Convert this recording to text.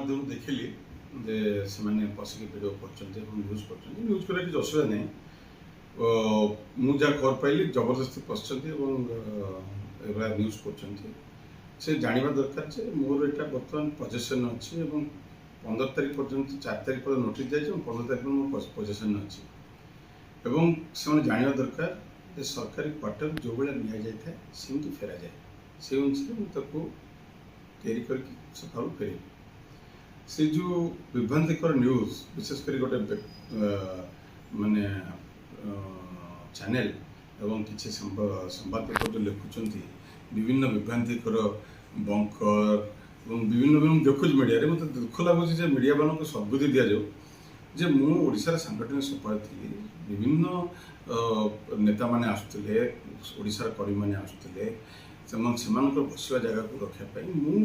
ଗଣମାଧ୍ୟମ ଦେଖିଲି ଯେ ସେମାନେ ପଶିକି ଭିଡ଼ିଓ କରୁଛନ୍ତି ଏବଂ ନ୍ୟୁଜ୍ କରୁଛନ୍ତି। ନ୍ୟୁଜ୍ କରିବା କିଛି ଅସୁବିଧା ନାହିଁ। ମୁଁ ଯାହା ଖବର ପାଇଲି ଜବରଦସ୍ତି ପଶିଛନ୍ତି ଏବଂ ଏଭଳିଆ ନ୍ୟୁଜ୍ କରୁଛନ୍ତି। ସେ ଜାଣିବା ଦରକାର ଯେ ମୋର ଏଇଟା ବର୍ତ୍ତମାନ ପଜେସନ୍ ଅଛି ଏବଂ 15 ତାରିଖ ପର୍ଯ୍ୟନ୍ତ 4 ତାରିଖ ପର୍ଯ୍ୟନ୍ତ ନୋଟିସ୍ ଯାଇଛି ଏବଂ 15 ତାରିଖ ମୋ ପଜେସନ୍ ଅଛି ଏବଂ ସେମାନେ ଜାଣିବା ଦରକାର ଯେ ସରକାରୀ କ୍ୱାର୍ଟର ଯେଉଁ ଭଳିଆ ନିଆଯାଇଥାଏ ସେମିତି ଫେରାଯାଏ। ସେ ଅନୁସାରେ ମୁଁ ତାକୁ ତିଆରି କରିକି ସକାଳୁ ଫେରିବି। ସେ ଯେଉଁ ବିଭ୍ରାନ୍ତିକର ନ୍ୟୁଜ୍ ବିଶେଷ କରି ଗୋଟେ ମାନେ ଚ୍ୟାନେଲ୍ ଏବଂ କିଛି ସମ୍ବାଦପତ୍ର ଯେଉଁ ଲେଖୁଛନ୍ତି ବିଭିନ୍ନ ବିଭ୍ରାନ୍ତିକର ବଙ୍କର ଏବଂ ବିଭିନ୍ନ ଦେଖୁଛି ମିଡ଼ିଆରେ, ମୋତେ ଦୁଃଖ ଲାଗୁଛି ଯେ ମିଡ଼ିଆମାନଙ୍କୁ ସଦ୍ବୁଦ୍ଧି ଦିଆଯାଉ ଯେ ମୁଁ ଓଡ଼ିଶାର ସାଂଗଠନିକ ସମ୍ପାଦକ ଥିଲି। ବିଭିନ୍ନ ନେତାମାନେ ଆସୁଥିଲେ, ଓଡ଼ିଶାର କର୍ମୀମାନେ ଆସୁଥିଲେ, ସେମାନଙ୍କର ବସିବା ଜାଗାକୁ ରଖିବା ପାଇଁ ମୁଁ